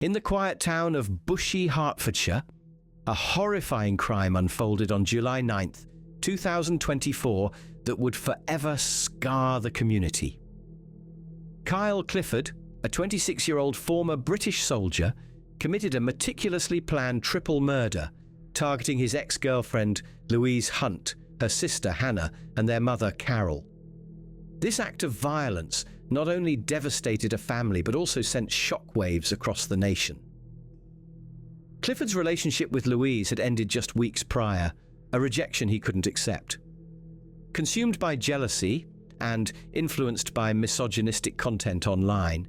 In the quiet town of Bushey, Hertfordshire, a horrifying crime unfolded on July 9th, 2024 that would forever scar the community. Kyle Clifford, a 26-year-old former British soldier, committed a meticulously planned triple murder, targeting his ex-girlfriend Louise Hunt, her sister Hannah, and their mother Carol. This act of violence not only devastated a family but also sent shockwaves across the nation. Clifford's relationship with Louise had ended just weeks prior, a rejection he couldn't accept. Consumed by jealousy and influenced by misogynistic content online,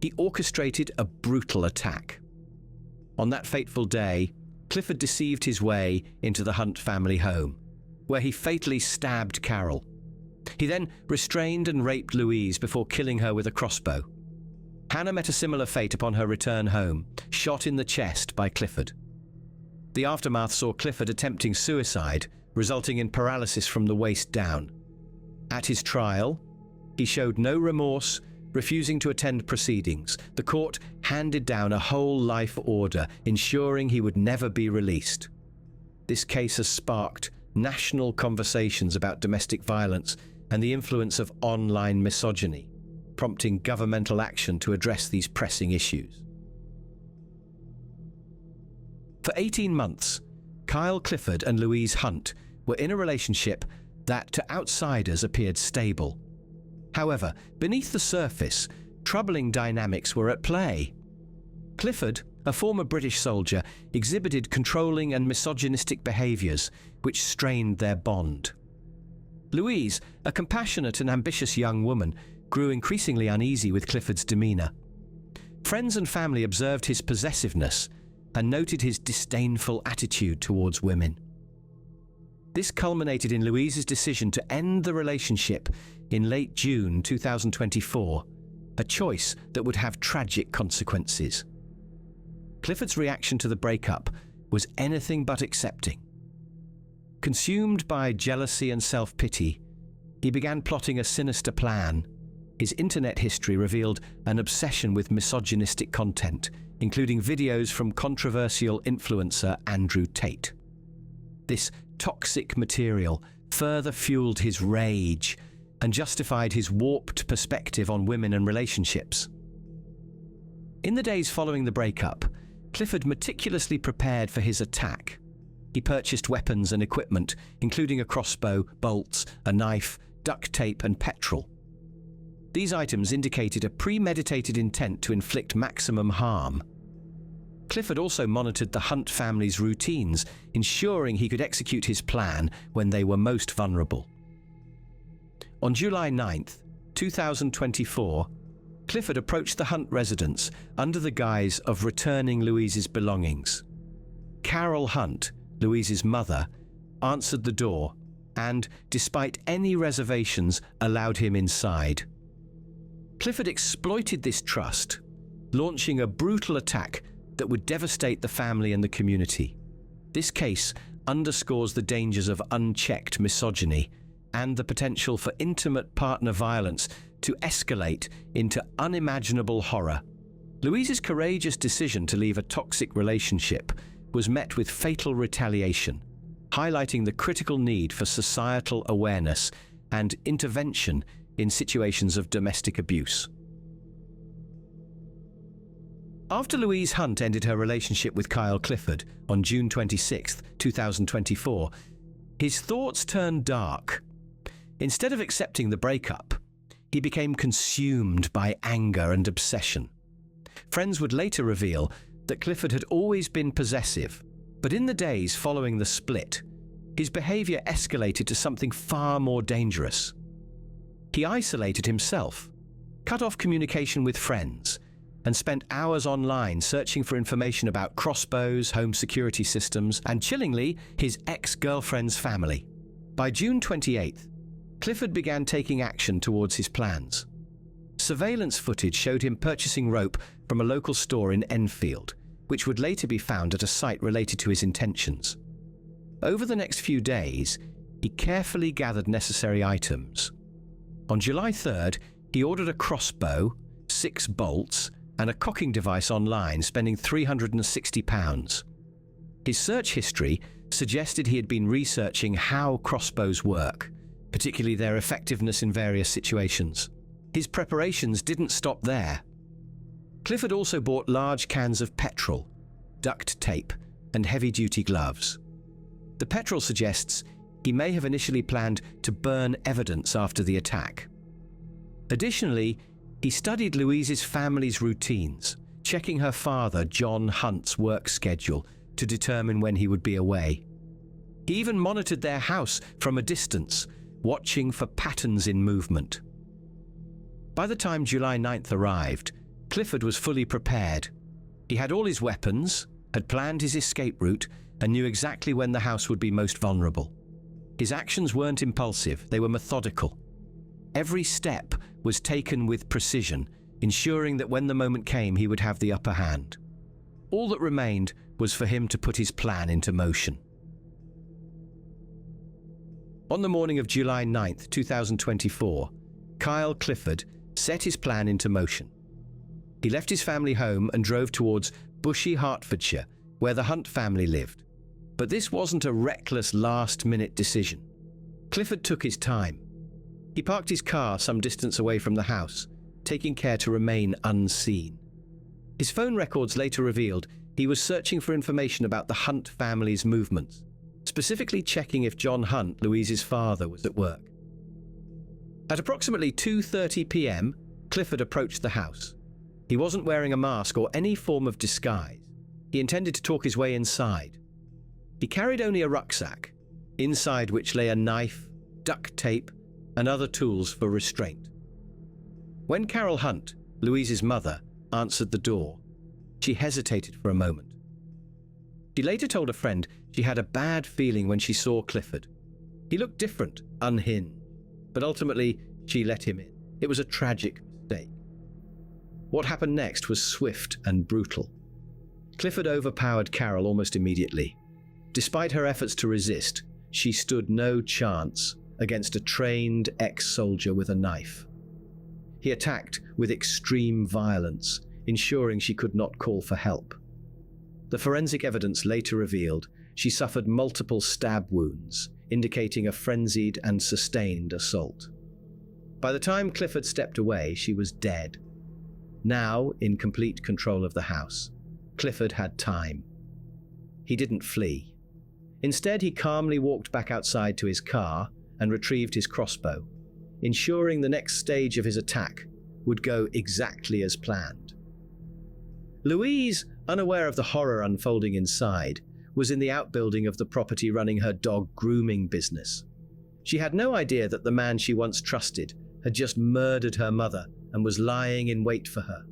he orchestrated a brutal attack. On that fateful day, Clifford deceived his way into the Hunt family home, where he fatally stabbed Carol. He then restrained and raped Louise before killing her with a crossbow. Hannah met a similar fate upon her return home, shot in the chest by Clifford. The aftermath saw Clifford attempting suicide, resulting in paralysis from the waist down. At his trial, he showed no remorse, refusing to attend proceedings. The court handed down a whole life order, ensuring he would never be released. This case has sparked national conversations about domestic violence and the influence of online misogyny, prompting governmental action to address these pressing issues. For 18 months, Kyle Clifford and Louise Hunt were in a relationship that to outsiders appeared stable. However, beneath the surface, troubling dynamics were at play. Clifford, a former British soldier, exhibited controlling and misogynistic behaviours which strained their bond. Louise, a compassionate and ambitious young woman, grew increasingly uneasy with Clifford's demeanour. Friends and family observed his possessiveness and noted his disdainful attitude towards women. This culminated in Louise's decision to end the relationship in late June 2024, a choice that would have tragic consequences. Clifford's reaction to the breakup was anything but accepting. Consumed by jealousy and self-pity, he began plotting a sinister plan. His internet history revealed an obsession with misogynistic content, including videos from controversial influencer Andrew Tate. This toxic material further fueled his rage and justified his warped perspective on women and relationships. In the days following the breakup, Clifford meticulously prepared for his attack. He purchased weapons and equipment, including a crossbow, bolts, a knife, duct tape, and petrol. These items indicated a premeditated intent to inflict maximum harm. Clifford also monitored the Hunt family's routines, ensuring he could execute his plan when they were most vulnerable. On July 9th, 2024, Clifford approached the Hunt residence under the guise of returning Louise's belongings. Carol Hunt, Louise's mother, answered the door and, despite any reservations, allowed him inside. Clifford exploited this trust, launching a brutal attack that would devastate the family and the community. This case underscores the dangers of unchecked misogyny and the potential for intimate partner violence to escalate into unimaginable horror. Louise's courageous decision to leave a toxic relationship was met with fatal retaliation, highlighting the critical need for societal awareness and intervention in situations of domestic abuse. After Louise Hunt ended her relationship with Kyle Clifford on June 26, 2024, his thoughts turned dark. Instead of accepting the breakup, he became consumed by anger and obsession. Friends would later reveal that Clifford had always been possessive, but in the days following the split, his behavior escalated to something far more dangerous. He isolated himself, cut off communication with friends, and spent hours online searching for information about crossbows, home security systems, and chillingly, his ex-girlfriend's family. By June 28th, Clifford began taking action towards his plans. Surveillance footage showed him purchasing rope from a local store in Enfield, which would later be found at a site related to his intentions. Over the next few days, he carefully gathered necessary items. On July 3rd, he ordered a crossbow, 6 bolts, and a cocking device online, spending £360. His search history suggested he had been researching how crossbows work, particularly their effectiveness in various situations. His preparations didn't stop there. Clifford also bought large cans of petrol, duct tape, and heavy-duty gloves. The petrol suggests he may have initially planned to burn evidence after the attack. Additionally, he studied Louise's family's routines, checking her father, John Hunt's, work schedule to determine when he would be away. He even monitored their house from a distance, watching for patterns in movement. By the time July 9th arrived, Clifford was fully prepared. He had all his weapons, had planned his escape route, and knew exactly when the house would be most vulnerable. His actions weren't impulsive, they were methodical. Every step was taken with precision, ensuring that when the moment came, he would have the upper hand. All that remained was for him to put his plan into motion. On the morning of July 9th, 2024, Kyle Clifford set his plan into motion. He left his family home and drove towards Bushey, Hertfordshire, where the Hunt family lived. But this wasn't a reckless last-minute decision. Clifford took his time. He parked his car some distance away from the house, taking care to remain unseen. His phone records later revealed he was searching for information about the Hunt family's movements, specifically checking if John Hunt, Louise's father, was at work. At approximately 2:30 p.m., Clifford approached the house. He wasn't wearing a mask or any form of disguise. He intended to talk his way inside. He carried only a rucksack, inside which lay a knife, duct tape, and other tools for restraint. When Carol Hunt, Louise's mother, answered the door, she hesitated for a moment. She later told a friend she had a bad feeling when she saw Clifford. He looked different, unhinged, but ultimately she let him in. It was a tragic mistake. What happened next was swift and brutal. Clifford overpowered Carol almost immediately. Despite her efforts to resist, she stood no chance against a trained ex-soldier with a knife. He attacked with extreme violence, ensuring she could not call for help. The forensic evidence later revealed she suffered multiple stab wounds, indicating a frenzied and sustained assault. By the time Clifford stepped away, she was dead. Now, in complete control of the house, Clifford had time. He didn't flee. Instead, he calmly walked back outside to his car and retrieved his crossbow, ensuring the next stage of his attack would go exactly as planned. Louise, unaware of the horror unfolding inside, was in the outbuilding of the property running her dog grooming business. She had no idea that the man she once trusted had just murdered her mother and was lying in wait for her.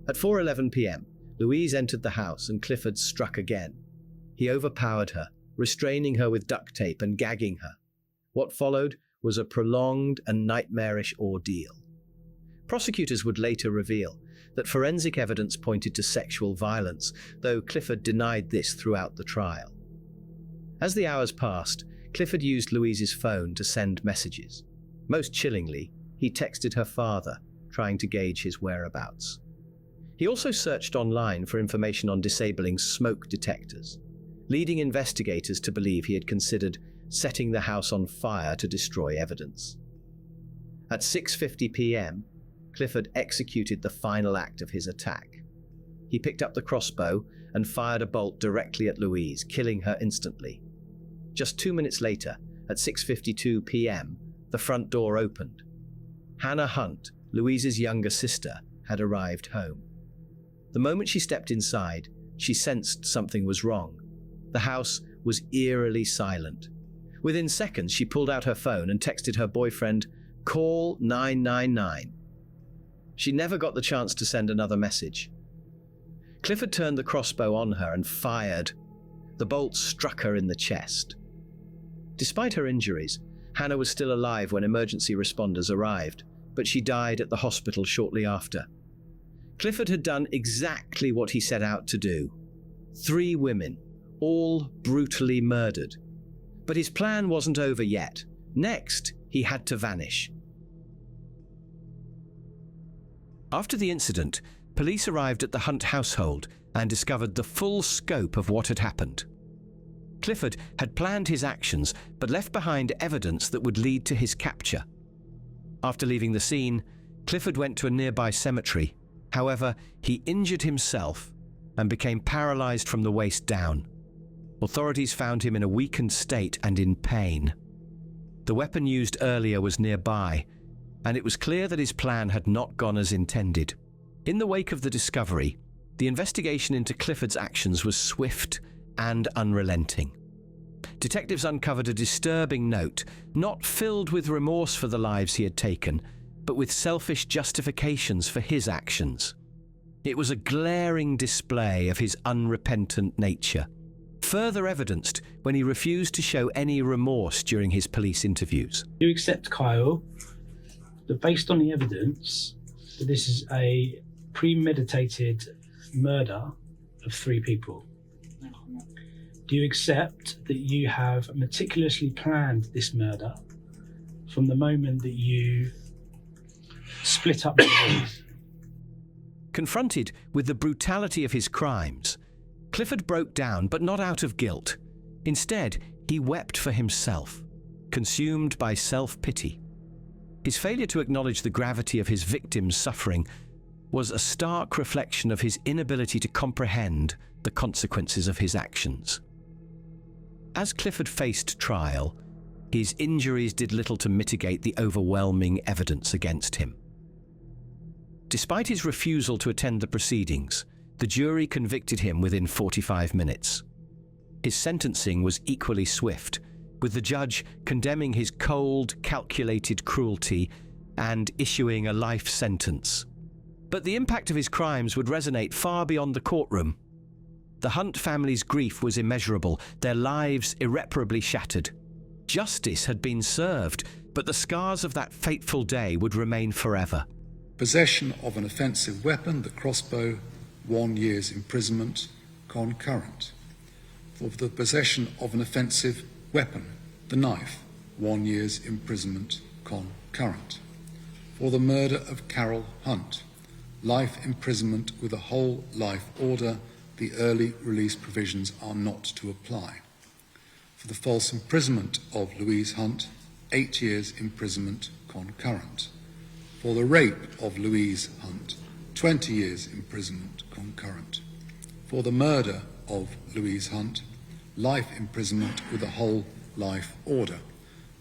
At 4:11 p.m., Louise entered the house and Clifford struck again. He overpowered her, restraining her with duct tape and gagging her. What followed was a prolonged and nightmarish ordeal. Prosecutors would later reveal that forensic evidence pointed to sexual violence, though Clifford denied this throughout the trial. As the hours passed, Clifford used Louise's phone to send messages. Most chillingly, he texted her father, trying to gauge his whereabouts. He also searched online for information on disabling smoke detectors, leading investigators to believe he had considered setting the house on fire to destroy evidence. At 6:50 p.m., Clifford executed the final act of his attack. He picked up the crossbow and fired a bolt directly at Louise, killing her instantly. Just 2 minutes later, at 6:52 p.m., the front door opened. Hannah Hunt, Louise's younger sister, had arrived home. The moment she stepped inside, she sensed something was wrong. The house was eerily silent. Within seconds, she pulled out her phone and texted her boyfriend, "Call 999. She never got the chance to send another message. Clifford turned the crossbow on her and fired. The bolt struck her in the chest. Despite her injuries, Hannah was still alive when emergency responders arrived, but she died at the hospital shortly after. Clifford had done exactly what he set out to do. 3 women, all brutally murdered. But his plan wasn't over yet. Next, he had to vanish. After the incident, police arrived at the Hunt household and discovered the full scope of what had happened. Clifford had planned his actions but left behind evidence that would lead to his capture. After leaving the scene, Clifford went to a nearby cemetery. However, he injured himself and became paralyzed from the waist down. Authorities found him in a weakened state and in pain. The weapon used earlier was nearby, and it was clear that his plan had not gone as intended. In the wake of the discovery, the investigation into Clifford's actions was swift and unrelenting. Detectives uncovered a disturbing note, not filled with remorse for the lives he had taken, but with selfish justifications for his actions. It was a glaring display of his unrepentant nature, further evidenced when he refused to show any remorse during his police interviews. You accept, Kyle, that based on the evidence, that this is a premeditated murder of 3 people? Do you accept that you have meticulously planned this murder from the moment that you split up the bodies? Confronted with the brutality of his crimes, Clifford broke down, but not out of guilt. Instead, he wept for himself, consumed by self-pity. His failure to acknowledge the gravity of his victim's suffering was a stark reflection of his inability to comprehend the consequences of his actions. As Clifford faced trial, his injuries did little to mitigate the overwhelming evidence against him. Despite his refusal to attend the proceedings, the jury convicted him within 45 minutes. His sentencing was equally swift, with the judge condemning his cold, calculated cruelty and issuing a life sentence. But the impact of his crimes would resonate far beyond the courtroom. The Hunt family's grief was immeasurable, their lives irreparably shattered. Justice had been served, but the scars of that fateful day would remain forever. Possession of an offensive weapon, the crossbow, 1 year's imprisonment, concurrent. For the possession of an offensive weapon, the knife, 1 year's imprisonment, concurrent. For the murder of Carol Hunt, life imprisonment with a whole life order. The early release provisions are not to apply. For the false imprisonment of Louise Hunt, 8 years imprisonment concurrent. For the rape of Louise Hunt, 20 years imprisonment concurrent. For the murder of Louise Hunt, life imprisonment with a whole life order.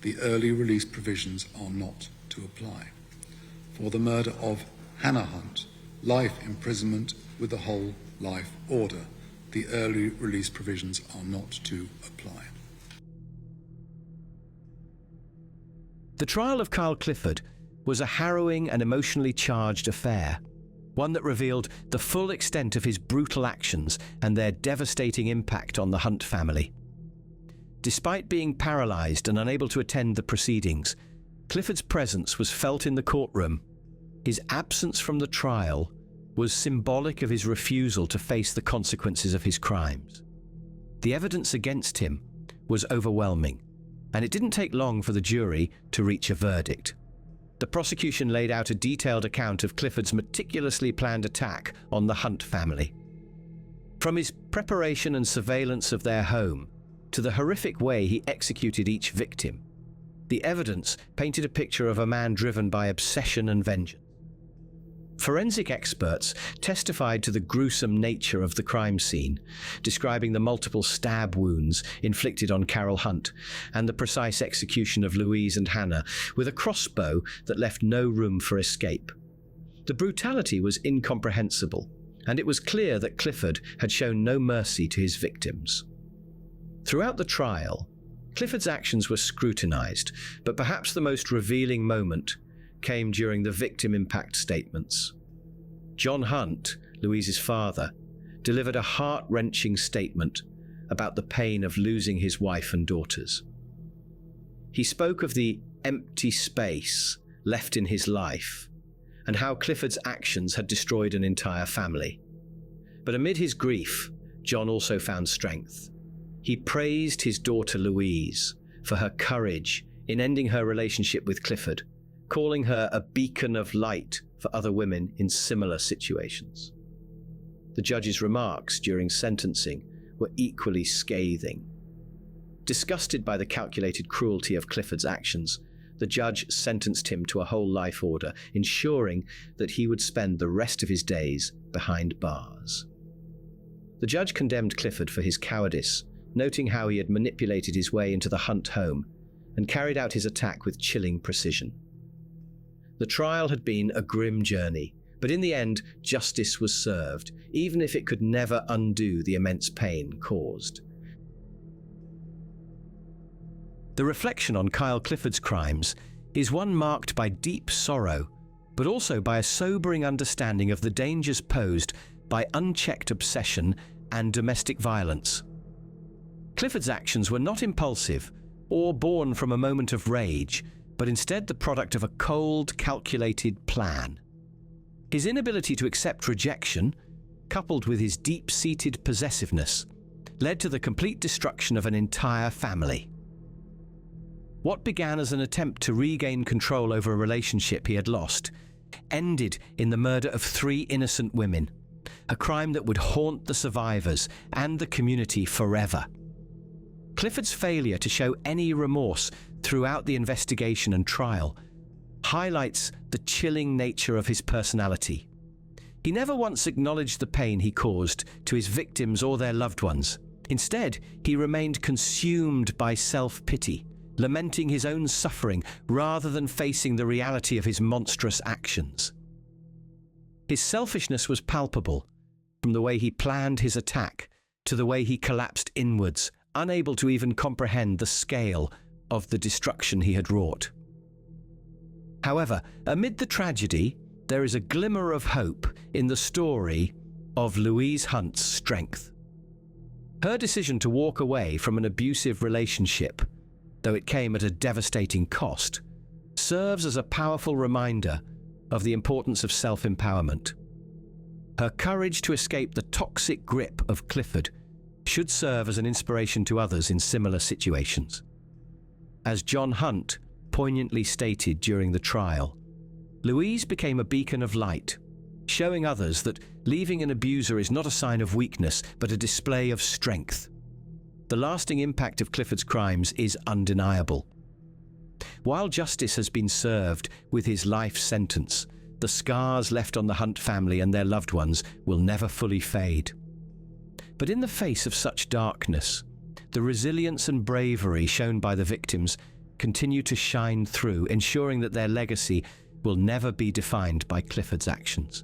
The early release provisions are not to apply. For the murder of Hannah Hunt, life imprisonment with a whole life order. The early release provisions are not to apply. The trial of Kyle Clifford was a harrowing and emotionally charged affair, one that revealed the full extent of his brutal actions and their devastating impact on the Hunt family. Despite being paralyzed and unable to attend the proceedings, Clifford's presence was felt in the courtroom. His absence from the trial was symbolic of his refusal to face the consequences of his crimes. The evidence against him was overwhelming, and it didn't take long for the jury to reach a verdict. The prosecution laid out a detailed account of Clifford's meticulously planned attack on the Hunt family. From his preparation and surveillance of their home to the horrific way he executed each victim, the evidence painted a picture of a man driven by obsession and vengeance. Forensic experts testified to the gruesome nature of the crime scene, describing the multiple stab wounds inflicted on Carol Hunt and the precise execution of Louise and Hannah with a crossbow that left no room for escape. The brutality was incomprehensible, and it was clear that Clifford had shown no mercy to his victims. Throughout the trial, Clifford's actions were scrutinized, but perhaps the most revealing moment came during the victim impact statements. John Hunt, Louise's father, delivered a heart-wrenching statement about the pain of losing his wife and daughters. He spoke of the empty space left in his life and how Clifford's actions had destroyed an entire family. But amid his grief, John also found strength. He praised his daughter Louise for her courage in ending her relationship with Clifford calling her a beacon of light for other women in similar situations. The judge's remarks during sentencing were equally scathing. Disgusted by the calculated cruelty of Clifford's actions, the judge sentenced him to a whole life order, ensuring that he would spend the rest of his days behind bars. The judge condemned Clifford for his cowardice, noting how he had manipulated his way into the Hunt home and carried out his attack with chilling precision. The trial had been a grim journey, but in the end, justice was served, even if it could never undo the immense pain caused. The reflection on Kyle Clifford's crimes is one marked by deep sorrow, but also by a sobering understanding of the dangers posed by unchecked obsession and domestic violence. Clifford's actions were not impulsive or born from a moment of rage, but instead the product of a cold, calculated plan. His inability to accept rejection, coupled with his deep-seated possessiveness, led to the complete destruction of an entire family. What began as an attempt to regain control over a relationship he had lost ended in the murder of 3 innocent women, a crime that would haunt the survivors and the community forever. Clifford's failure to show any remorse throughout the investigation and trial highlights the chilling nature of his personality. He never once acknowledged the pain he caused to his victims or their loved ones. Instead, he remained consumed by self-pity, lamenting his own suffering rather than facing the reality of his monstrous actions. His selfishness was palpable, from the way he planned his attack to the way he collapsed inwards, unable to even comprehend the scale of the destruction he had wrought. However, amid the tragedy, there is a glimmer of hope in the story of Louise Hunt's strength. Her decision to walk away from an abusive relationship, though it came at a devastating cost, serves as a powerful reminder of the importance of self-empowerment. Her courage to escape the toxic grip of Clifford should serve as an inspiration to others in similar situations. As John Hunt poignantly stated during the trial, Louise became a beacon of light, showing others that leaving an abuser is not a sign of weakness, but a display of strength. The lasting impact of Clifford's crimes is undeniable. While justice has been served with his life sentence, the scars left on the Hunt family and their loved ones will never fully fade. But in the face of such darkness, the resilience and bravery shown by the victims continue to shine through, ensuring that their legacy will never be defined by Clifford's actions.